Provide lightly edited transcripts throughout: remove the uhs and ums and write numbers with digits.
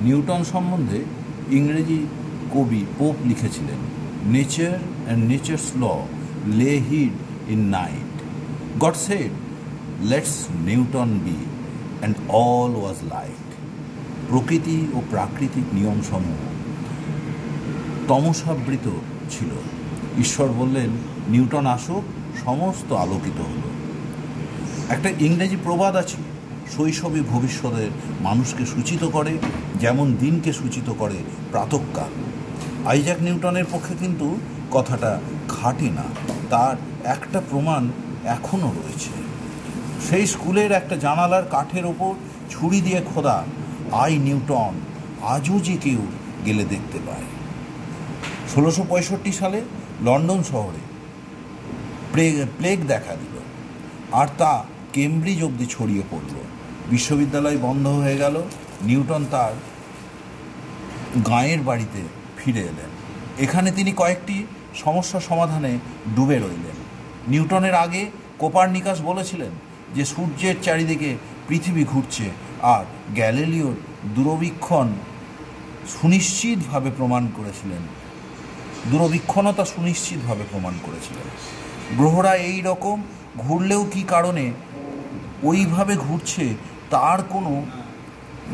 Newton সম্বন্ধে ইংরেজি কবি পোপ লিখেছিলেন, nature and nature's laws lay hid in night, God said lets Newton be and all was light. প্রকৃতি ও প্রাকৃতিক নিয়মসমূহ তমসাবৃত ছিল। ঈশ্বর বললেন নিউটন আসুক, সমস্ত আলোকিত হলো। একটা ইংরেজি প্রবাদ আছে, শৈশবই ভবিষ্যতের মানুষকে সূচিত করে, যেমন দিনকে সূচিত করে প্রাতঃকাল। আইজ্যাক নিউটনের পক্ষে কিন্তু কথাটা খাটে না। তার একটা প্রমাণ এখনও রয়েছে। সেই স্কুলের একটা জানালার কাঠের ওপর ছুরি দিয়ে খোদা আই নিউটন আজও যে কেউ গেলে দেখতে পায়। 1665 সালে লন্ডন শহরে প্লেগ দেখা দিল, আর তা কেমব্রিজ অবধি ছড়িয়ে পড়ল। বিশ্ববিদ্যালয় বন্ধ হয়ে গেল। নিউটন তার গাঁয়ের বাড়িতে ফিরে এলেন। এখানে তিনি কয়েকটি সমস্যা সমাধানে ডুবে রইলেন। নিউটনের আগে কোপারনিকাস বলেছিলেন যে সূর্যের চারিদিকে পৃথিবী ঘুরছে, আর গ্যালিলিওর দূরবীক্ষণতা সুনিশ্চিতভাবে প্রমাণ করেছিলেন। গ্রহরা এই রকম ঘুরলেও কী কারণে ওইভাবে ঘুরছে তার কোনো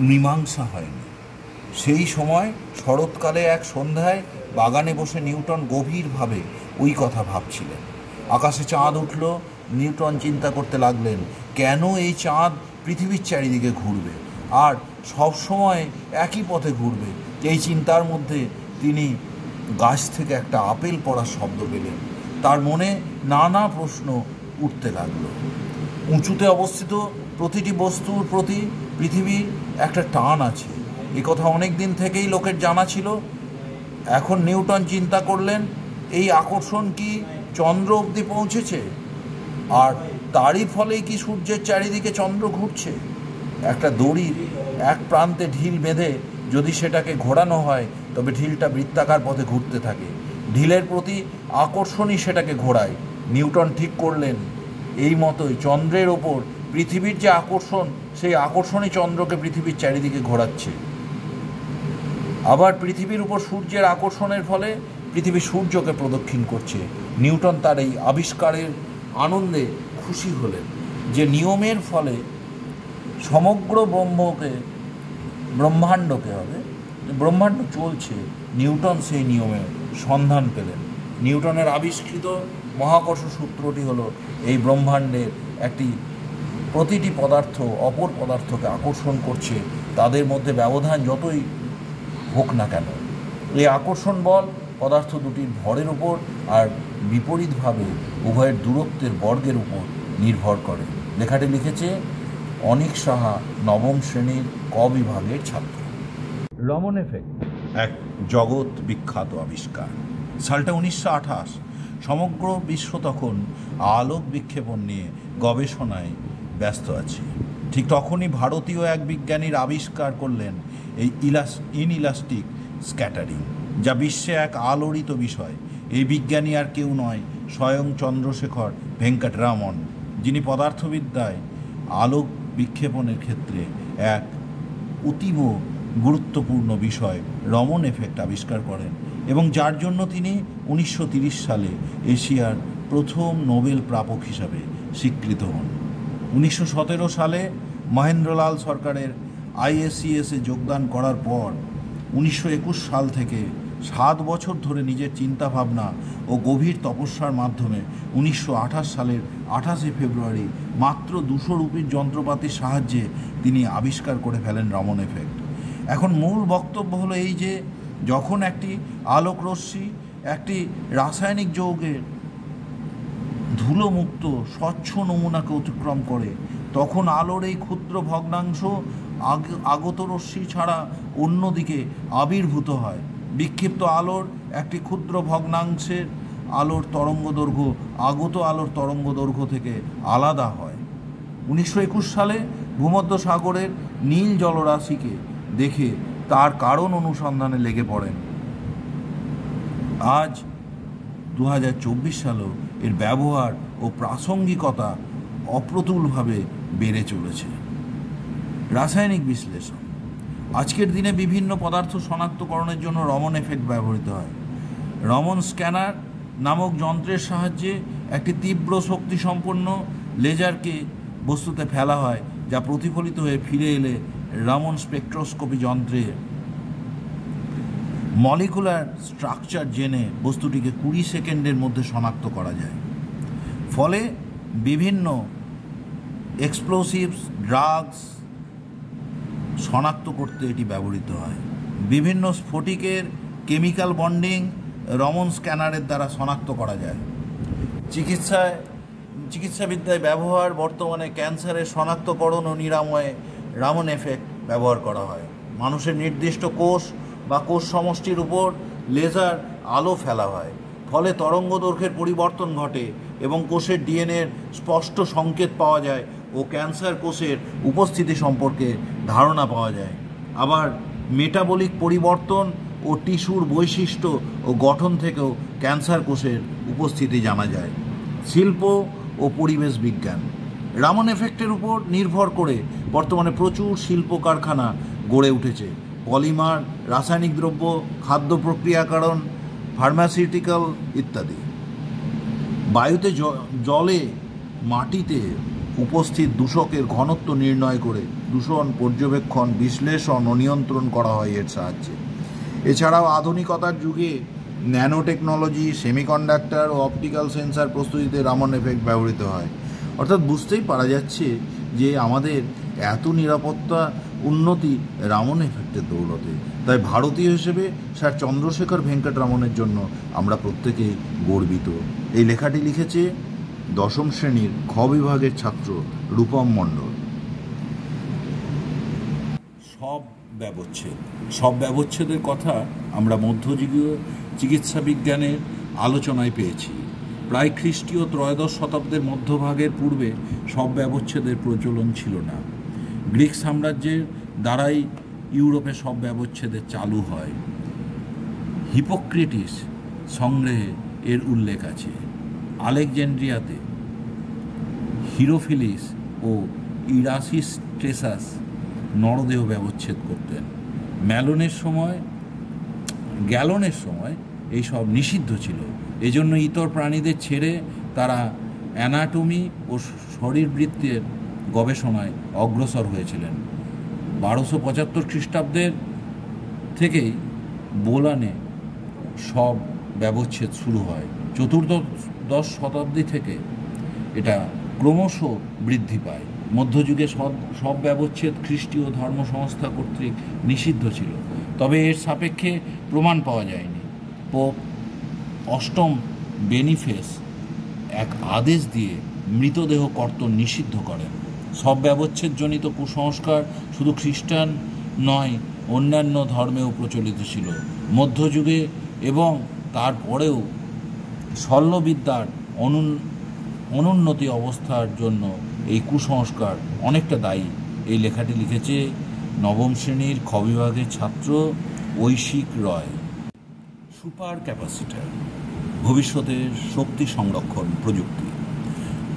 মীমাংসা হয়নি। সেই সময় শরৎকালে এক সন্ধ্যায় বাগানে বসে নিউটন গভীরভাবে ওই কথা ভাবছিলেন। আকাশে চাঁদ উঠল। নিউটন চিন্তা করতে লাগলেন, কেন এই চাঁদ পৃথিবীর চারিদিকে ঘুরবে আর সব সময় একই পথে ঘুরবে। এই চিন্তার মধ্যে তিনি গাছ থেকে একটা আপেল পড়ার শব্দ পেলেন। তার মনে নানা প্রশ্ন উঠতে লাগলো। উঁচুতে অবস্থিত প্রতিটি বস্তুর প্রতি পৃথিবীর একটা টান আছে, এ কথা অনেক দিন থেকেই লোকের জানা ছিল। এখন নিউটন চিন্তা করলেন, এই আকর্ষণ কি চন্দ্র অবধি পৌঁছেছে, আর তারই ফলেই কি সূর্যের চারিদিকে চন্দ্র ঘুরছে। একটা দড়ির এক প্রান্তে ঢিল বেঁধে যদি সেটাকে ঘোরানো হয়, তবে ঢিলটা বৃত্তাকার পথে ঘুরতে থাকে। ঢিলের প্রতি আকর্ষণই সেটাকে ঘোরায়। নিউটন ঠিক করলেন, এই মতোই চন্দ্রের ওপর পৃথিবীর যে আকর্ষণ, সেই আকর্ষণই চন্দ্রকে পৃথিবীর চারিদিকে ঘোরাচ্ছে। আবার পৃথিবীর উপর সূর্যের আকর্ষণের ফলে পৃথিবী সূর্যকে প্রদক্ষিণ করছে। নিউটন তার এই আবিষ্কারের আনন্দে খুশি হলেন যে নিয়মের ফলে সমগ্র ব্রহ্মাণ্ড চলছে। নিউটন সেই নিয়মের সন্ধান পেলেন। নিউটনের আবিষ্কৃত মহাকর্ষ সূত্রটি হলো এই ব্রহ্মাণ্ডের প্রতিটি পদার্থ অপর পদার্থকে আকর্ষণ করছে, তাদের মধ্যে ব্যবধান যতই হোক না কেন। এই আকর্ষণ বল পদার্থ দুটির ভরের উপর আর বিপরীতভাবে উভয়ের দূরত্বের বর্গের উপর নির্ভর করে। লেখাটি লিখেছে অনিক সাহা, নবম শ্রেণীর ক বিভাগের ছাত্র। রমন এফেক্ট এক জগৎ বিখ্যাত আবিষ্কার। সালটা 1928। সমগ্র বিশ্ব তখন আলোক বিক্ষেপণ নিয়ে গবেষণায় ব্যস্ত আছে। ঠিক তখনই ভারতীয় এক বিজ্ঞানীর আবিষ্কার করলেন এই ইনইলাস্টিক স্ক্যাটারিং, যা বিশ্বে এক আলোড়িত বিষয়। এই বিজ্ঞানী আর কেউ নয়, স্বয়ং চন্দ্রশেখর ভেঙ্কটরামন, যিনি পদার্থবিদ্যায় আলোক বিক্ষেপণের ক্ষেত্রে এক অতীব গুরুত্বপূর্ণ বিষয় রমন এফেক্ট আবিষ্কার করেন, এবং যার জন্য তিনি 1930 সালে এশিয়ার প্রথম নোবেল প্রাপক হিসাবে স্বীকৃত হন। 1917 সালে মহেন্দ্রলাল সরকারের আইএসিএসে যোগদান করার পর 1921 সাল থেকে 7 বছর ধরে নিজের চিন্তাভাবনা ও গভীর তপস্যার মাধ্যমে 1928 সালের 28 ফেব্রুয়ারি মাত্র 200 রুপির যন্ত্রপাতির সাহায্যে তিনি আবিষ্কার করে ফেলেন রমন এফেক্ট। এখন মূল বক্তব্য হলো এই যে, যখন একটি আলোক রশ্মি একটি রাসায়নিক যৌগের ধুলোমুক্ত স্বচ্ছ নমুনাকে অতিক্রম করে, তখন আলোর এই ক্ষুদ্র ভগ্নাংশ আগত রশ্মি ছাড়া অন্যদিকে আবির্ভূত হয়। বিক্ষিপ্ত আলোর একটি ক্ষুদ্র ভগ্নাংশের আলোর তরঙ্গদৈর্ঘ্য আগত আলোর তরঙ্গদৈর্ঘ্য থেকে আলাদা হয়। 1921 সালে ভূমধ্যসাগরের নীল জলরাশিকে দেখে তার কারণ অনুসন্ধানে লেগে পড়েন। আজ 2024 সালেও এর ব্যবহার ও প্রাসঙ্গিকতা অপ্রতুলভাবে বেড়ে চলেছে। রাসায়নিক বিশ্লেষণ। আজকের দিনে বিভিন্ন পদার্থ শনাক্তকরণের জন্য রমন এফেক্ট ব্যবহৃত হয়। রমন স্ক্যানার নামক যন্ত্রের সাহায্যে একটি তীব্র শক্তিসম্পন্ন লেজারকে বস্তুতে ফেলা হয়, যা প্রতিফলিত হয়ে ফিরে এলে রমন স্পেকট্রোস্কোপি যন্ত্রে মলিকুলার স্ট্রাকচার জেনে বস্তুটিকে 20 সেকেন্ডের মধ্যে শনাক্ত করা যায়। ফলে বিভিন্ন এক্সপ্লোসিভস, ড্রাগস শনাক্ত করতে এটি ব্যবহৃত হয়। বিভিন্ন স্ফটিকের কেমিক্যাল বন্ডিং রমন স্ক্যানারের দ্বারা শনাক্ত করা যায়। চিকিৎসাবিদ্যায় ব্যবহার বর্তমানে ক্যান্সারের শনাক্তকরণ ও নিরাময়ে রমন এফেক্ট ব্যবহার করা হয়। মানুষের নির্দিষ্ট কোষ বা কোষ সমষ্টির উপর লেজার আলো ফেলা হয়, ফলে তরঙ্গ দৈর্ঘ্যের পরিবর্তন ঘটে এবং কোষের ডিএনএর স্পষ্ট সংকেত পাওয়া যায় ও ক্যান্সার কোষের উপস্থিতি সম্পর্কে ধারণা পাওয়া যায়। আবার মেটাবলিক পরিবর্তন ও টিস্যুর বৈশিষ্ট্য ও গঠন থেকেও ক্যান্সার কোষের উপস্থিতি জানা যায়। শিল্প ও পরিবেশ বিজ্ঞান রমন এফেক্টের উপর নির্ভর করে বর্তমানে প্রচুর শিল্প কারখানা গড়ে উঠেছে। পলিমার, রাসায়নিক দ্রব্য, খাদ্য প্রক্রিয়াকরণ, ফার্মাসিউটিক্যাল ইত্যাদি। বায়ুতে, জলে, মাটিতে উপস্থিত দূষকের ঘনত্ব নির্ণয় করে দূষণ পর্যবেক্ষণ, বিশ্লেষণ ও নিয়ন্ত্রণ করা হয় এর সাহায্যে। এছাড়াও আধুনিকতার যুগে ন্যানো টেকনোলজি, সেমিকন্ডাক্টর ও অপটিক্যাল সেন্সার প্রস্তুতিতে রমন এফেক্ট ব্যবহৃত হয়। অর্থাৎ বুঝতেই পারা যাচ্ছে যে আমাদের এত নিরাপত্তা উন্নতি রমন এফেক্টের দৌলতে। তাই ভারতীয় হিসেবে স্যার চন্দ্রশেখর ভেঙ্কট রমনের জন্য আমরা প্রত্যেকেই গর্বিত। এই লেখাটি লিখেছে 10ম শ্রেণীর খ বিভাগের ছাত্র রূপম মণ্ডল। সব ব্যবচ্ছেদের কথা আমরা মধ্যযুগীয় চিকিৎসা বিজ্ঞানের আলোচনায় পেয়েছি। প্রায় খ্রিস্টীয় ত্রয়োদশ শতাব্দীর মধ্যভাগের পূর্বে সব ব্যবচ্ছেদের প্রচলন ছিল না। গ্রিক সাম্রাজ্যের দ্বারাই ইউরোপে সব ব্যবচ্ছেদের চালু হয়। হিপোক্রেটিস সংগ্রহে এর উল্লেখ আছে। আলেকজান্দ্রিয়াতে হিরোফিলিস ও ইরাসিস্ট্রেসাস নরদেহ ব্যবচ্ছেদ করতেন। গ্যালনের সময় এইসব নিষিদ্ধ ছিল। এজন্য ইতর প্রাণীদের ছেড়ে তারা অ্যানাটমি ও শরীরবৃত্তের গবেষণায় অগ্রসর হয়েছিলেন। 1275 খ্রিস্টাব্দের থেকেই বোলানে সব ব্যবচ্ছেদ শুরু হয়। চতুর্দশ শতাব্দী থেকে এটা ক্রমশ বৃদ্ধি পায়। মধ্যযুগে সব ব্যবচ্ছেদ খ্রিস্টীয় ধর্ম সংস্থা কর্তৃক নিষিদ্ধ ছিল, তবে এর সাপেক্ষে প্রমাণ পাওয়া যায়নি। পোপ 8ম বেনিফেস এক আদেশ দিয়ে মৃতদেহ কর্তন নিষিদ্ধ করেন। সব ব্যবচ্ছেদজনিত কুসংস্কার শুধু খ্রিস্টান নয়, অন্যান্য ধর্মেও প্রচলিত ছিল। মধ্যযুগে এবং তারপরেও শল্যবিদ্যার অনুন্নতি অবস্থার জন্য এই কুসংস্কার অনেকটা দায়ী। এই লেখাটি লিখেছে 9ম শ্রেণীর খ বিভাগের ছাত্র ঐশিক রয়। সুপার ক্যাপাসিটার ভবিষ্যতের শক্তি সংরক্ষণ প্রযুক্তি।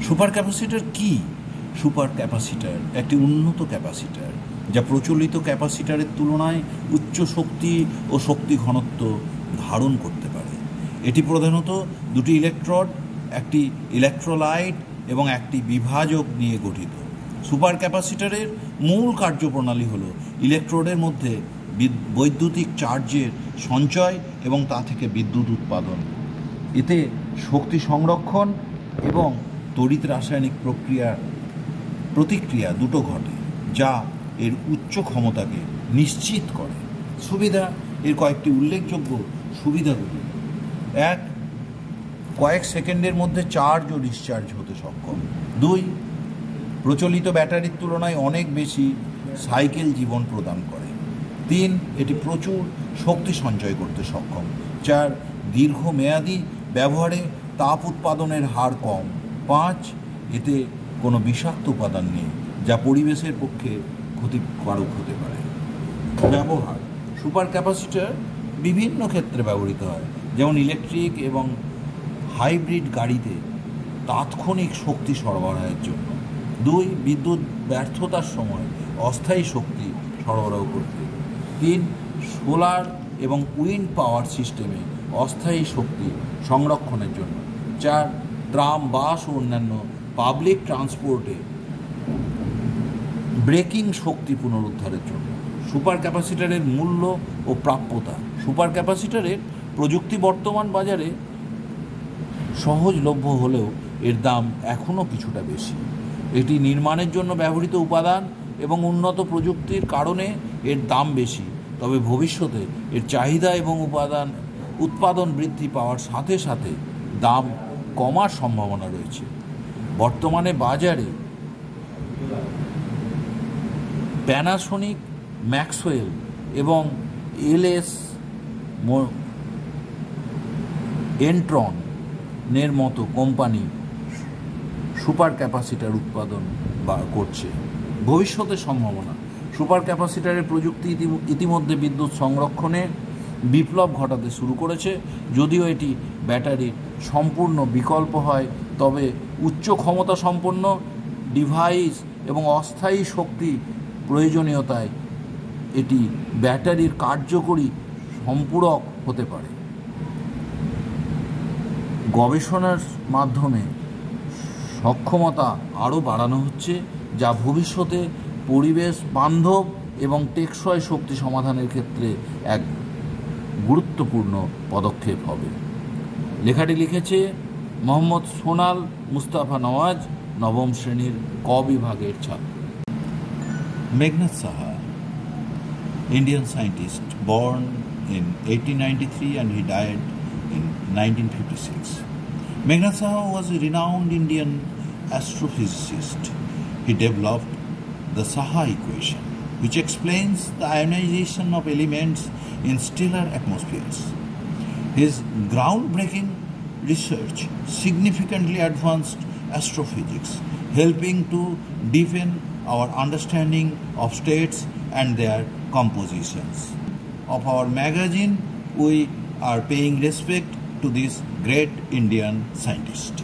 সুপার ক্যাপাসিটার কি? সুপার ক্যাপাসিটার একটি উন্নত ক্যাপাসিটার, যা প্রচলিত ক্যাপাসিটারের তুলনায় উচ্চ শক্তি ও শক্তি ঘনত্ব ধারণ করতে পারে। এটি প্রধানত দুটি ইলেকট্রোড, একটি ইলেকট্রোলাইট এবং একটি বিভাজক নিয়ে গঠিত। সুপার ক্যাপাসিটারের মূল কার্যপ্রণালী হল ইলেকট্রোডের মধ্যে বৈদ্যুতিক চার্জের সঞ্চয় এবং তা থেকে বিদ্যুৎ উৎপাদন। এতে শক্তি সংরক্ষণ এবং তড়িৎ রাসায়নিক প্রতিক্রিয়া দুটো ঘটে, যা এর উচ্চ ক্ষমতাকে নিশ্চিত করে। সুবিধা, এর কয়েকটি উল্লেখযোগ্য সুবিধাগুলি: 1, কয়েক সেকেন্ডের মধ্যে চার্জ ও ডিসচার্জ হতে সক্ষম। 2, প্রচলিত ব্যাটারির তুলনায় অনেক বেশি সাইকেল জীবন প্রদান করে। 3, এটি প্রচুর শক্তি সঞ্চয় করতে সক্ষম। 4, দীর্ঘমেয়াদী ব্যবহারে তাপ উৎপাদনের হার কম। 5, এতে কোনো বিষাক্ত উপাদান নেই, যা পরিবেশের পক্ষে ক্ষতিকারক হতে পারে। ব্যবহার: সুপার ক্যাপাসিটার বিভিন্ন ক্ষেত্রে ব্যবহৃত হয়, যেমন ইলেকট্রিক এবং হাইব্রিড গাড়িতে তাৎক্ষণিক শক্তি সরবরাহের জন্য। 2, বিদ্যুৎ ব্যর্থতার সময় অস্থায়ী শক্তি সরবরাহ করতে। 3. সোলার এবং উইন্ড পাওয়ার সিস্টেমে অস্থায়ী শক্তি সংরক্ষণের জন্য। 4. ট্রাম, বাস ও অন্যান্য পাবলিক ট্রান্সপোর্টে ব্রেকিং শক্তি পুনরুদ্ধারের জন্য। সুপার ক্যাপাসিটরের মূল্য ও প্রাপ্যতা। সুপার ক্যাপাসিটরের প্রযুক্তি বর্তমান বাজারে সহজলভ্য হলেও এর দাম এখনও কিছুটা বেশি। এটি নির্মাণের জন্য ব্যবহৃত উপাদান এবং উন্নত প্রযুক্তির কারণে এর দাম বেশি, তবে ভবিষ্যতে এর চাহিদা এবং উৎপাদন বৃদ্ধি পাওয়ার সাথে সাথে দাম কমার সম্ভাবনা রয়েছে। বর্তমানে বাজারে প্যানাসোনিক, ম্যাক্সওয়েল এবং এলএস এন্ট্রনের মতো কোম্পানি সুপার ক্যাপাসিটর উৎপাদন করছে। ভবিষ্যতের সম্ভাবনা। সুপার ক্যাপাসিটরের প্রযুক্তি ইতিমধ্যে বিদ্যুৎ সংরক্ষণে বিপ্লব ঘটাতে শুরু করেছে। যদিও এটি ব্যাটারির সম্পূর্ণ বিকল্প হয়, তবে উচ্চ ক্ষমতা সম্পন্ন ডিভাইস এবং অস্থায়ী শক্তি প্রয়োজনীয়তায় এটি ব্যাটারির কার্যকরী সম্পূরক হতে পারে। গবেষণার মাধ্যমে সক্ষমতা আরও বাড়ানো হচ্ছে, যা ভবিষ্যতে পরিবেশ বান্ধব এবং টেকসই শক্তি সমাধানের ক্ষেত্রে এক গুরুত্বপূর্ণ পদক্ষেপ হবে। লেখাটি লিখেছে মোহাম্মদ সোনাল মুস্তাফা নওয়াজ, নবম শ্রেণীর ক বিভাগের ছাত্র। Meghnad Saha, Indian scientist, born in 1893 and he died in 1956. Meghnad Saha was a renowned Indian astrophysicist. He developed the Saha equation, which explains the ionization of elements in stellar atmospheres. His groundbreaking research significantly advanced astrophysics, helping to deepen our understanding of states and their compositions. Of our magazine, we are paying respect to this great Indian scientist.